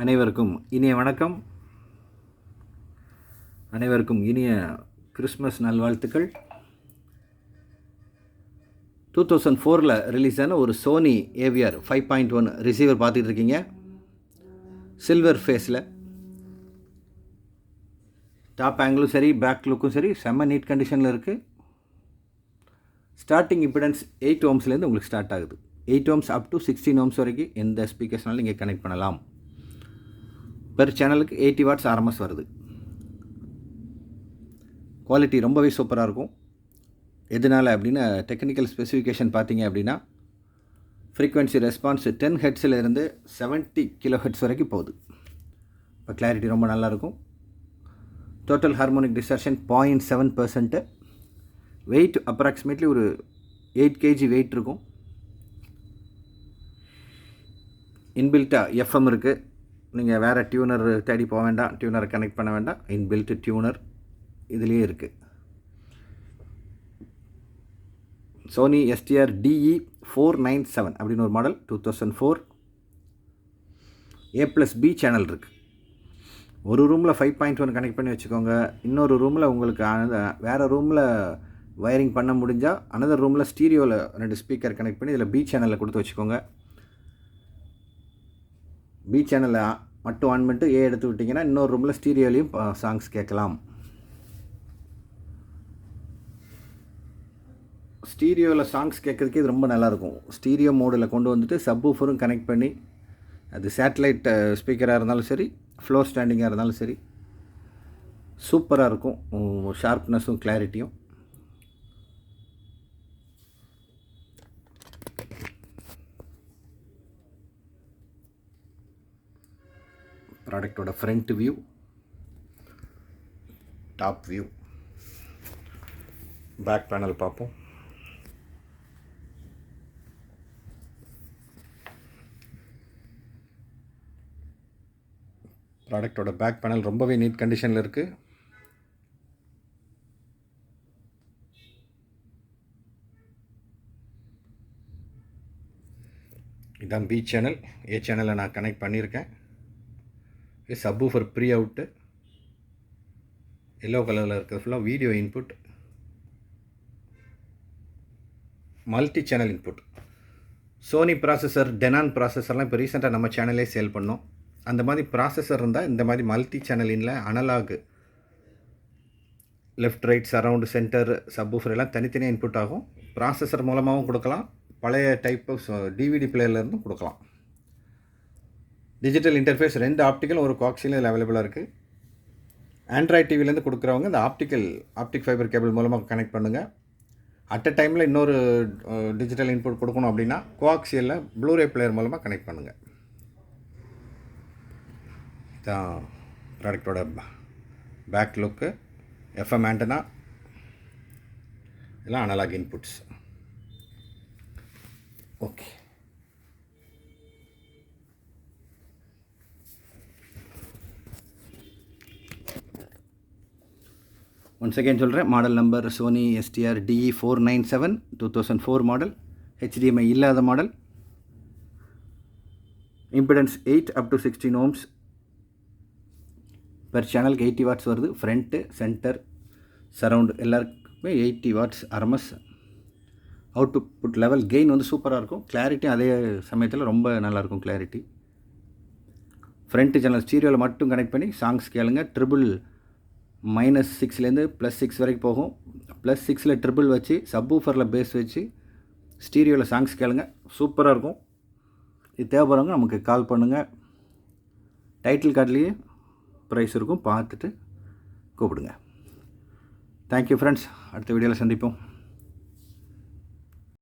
அனைவருக்கும் இனிய வணக்கம். அனைவருக்கும் இனிய கிறிஸ்மஸ் நல்வாழ்த்துக்கள். 2004 ரிலீஸ் ஆன ஒரு சோனி ஏவிஆர் 5.1 ரிசீவர் பார்த்துட்டு இருக்கீங்க. சில்வர் ஃபேஸில் டாப் ஆங்கிளும் சரி, பேக் லுக்கும் சரி, செம்ம நீட் கண்டிஷனில் இருக்குது. ஸ்டார்டிங் இம்பிடன்ஸ் 8 ohmsலேருந்து உங்களுக்கு ஸ்டார்ட் ஆகுது. 8 ohms அப் டு 16 ohms வரைக்கும் எந்த ஸ்பீக்கர்ஸ்னாலும் நீங்கள் கனெக்ட் பண்ணலாம். பெர் சேனலுக்கு 80 watts ஆர்எம்எஸ் வருது. குவாலிட்டி ரொம்பவே சூப்பராக இருக்கும். எதனால் அப்படின்னா, டெக்னிக்கல் ஸ்பெசிஃபிகேஷன் பார்த்தீங்க அப்படின்னா, ஃப்ரீக்வன்சி ரெஸ்பான்ஸ் 10 ஹெர்ட்ஸில் 70 kHz வரைக்கும் போகுது. இப்போ கிளாரிட்டி ரொம்ப நல்லாயிருக்கும். Total harmonic distortion 0.7%. Weight approximately ஒரு 8 kg வெயிட் இருக்கும். இன்பில்ட்டாக எஃப்எம் இருக்குது. நீங்கள் வேறு டியூனர் தேடி போக வேண்டாம், டியூனரை கனெக்ட் பண்ண வேண்டாம். இன்பில்ட் டியூனர் இதுலேயே இருக்குது. சோனி எஸ்டிஆர் DE497 அப்படின்னு ஒரு மாடல், 2004. A+B சேனல் இருக்குது. ஒரு ரூமில் 5.1 கனெக்ட் பண்ணி வச்சுக்கோங்க. இன்னொரு ரூமில் உங்களுக்கு வேறு ரூமில் வயரிங் பண்ண முடிஞ்சால் அனதர் ரூமில் ஸ்டீரியோவில் 2 ஸ்பீக்கர் கனெக்ட் பண்ணி இதில் B சேனலில் கொடுத்து வச்சுக்கோங்க. B சேனலை மட்டும் ஆன் பண்ணிட்டு A எடுத்து விட்டிங்கன்னா இன்னொரு ரூமில் ஸ்டீரியோலையும் சாங்ஸ் கேட்கலாம். ஸ்டீரியோவில் சாங்ஸ் கேட்குறதுக்கு இது ரொம்ப நல்லாயிருக்கும். ஸ்டீரியோ மோடில் கொண்டு வந்துட்டு சப்வூஃபரும் கனெக்ட் பண்ணி, அது சேட்டலைட் ஸ்பீக்கராக இருந்தாலும் சரி, ஃப்ளோர் ஸ்டாண்டிங்காக இருந்தாலும் சரி, சூப்பராக இருக்கும். ஷார்ப்னஸும் கிளாரிட்டியும். ப்ராடக்டோட front view, top view, back panel பார்ப்போம். ப்ராடக்டோட பேக் பேனல் ரொம்பவே நீட் கண்டிஷனில் இருக்குது. இதான் B சேனல். A சேனலை நான் கனெக்ட் பண்ணியிருக்கேன். சப்வூஃபர் ப்ரீ அவுட்டு, எல்லோ கலரில் இருக்கிறது ஃபுல்லாக video input, multi channel input. Sony processor, Denon ப்ராசஸர்லாம் இப்போ ரீசெண்டாக நம்ம சேனலே சேல் பண்ணோம். அந்த மாதிரி ப்ராசஸர் இருந்தால் இந்த மாதிரி மல்டி சேனலில் analogue left, right, surround, centre, subwoofer எல்லாம் தனித்தனியாக இன்புட் ஆகும். ப்ராசஸர் மூலமாகவும் கொடுக்கலாம், பழைய டைப் ஆஃப் DVD பிளேயர்லேருந்தும் கொடுக்கலாம். டிஜிட்டல் இன்டர்ஃபேஸ் 2 ஆப்டிக்கல், ஒரு கோஆக்சியல் இதில் அவைலபிளாக இருக்குது. ஆண்ட்ராய்ட் டிவிலேருந்து கொடுக்குறவங்க இந்த ஆப்டிக் ஃபைபர் கேபிள் மூலமாக கனெக்ட் பண்ணுங்கள். அட் அ டைமில் இன்னொரு டிஜிட்டல் இன்புட் கொடுக்கணும் அப்படின்னா கோஆக்சியலில் ப்ளூரே பிளேயர் மூலமாக கனெக்ட் பண்ணுங்கள். இதுதான் ப்ராடக்டோட பேக் லுக்கு. FM ஆண்டனா, எல்லாம் analogue inputs. Okay, once again சொல்கிறேன். Model number Sony STR DE497, 2004 model. HDMI இல்லாத model. Impedance 8 up to 16 ohms. Per சேனலுக்கு 80 watts வருது. ஃப்ரண்ட்டு, சென்டர், சரவுண்டு எல்லாருக்குமே 80 watts RMS. Output level gain வந்து சூப்பராக இருக்கும். Clarity அதே சமயத்தில் ரொம்ப நல்லாயிருக்கும் கிளாரிட்டி. ஃப்ரண்ட்டு சேனல் ஸ்டீரியோவில் மட்டும் கனெக்ட் பண்ணி சாங்ஸ் கேளுங்க. ட்ரிபிள் -6லேருந்து +6 வரைக்கும் போகும். +6ல் ட்ரிபிள் வச்சு, சப்வூஃபரில் பேஸ் வச்சு, ஸ்டீரியோவில் சாங்ஸ் கேளுங்க. சூப்பராக இருக்கும். இது தேவைப்படுறவங்க நமக்கு கால் பண்ணுங்கள். டைட்டில் கார்ட்லேயே ப்ரைஸ் இருக்கும், பார்த்துட்டு கூப்பிடுங்க. Thank you friends. அடுத்த வீடியோவில் சந்திப்போம்.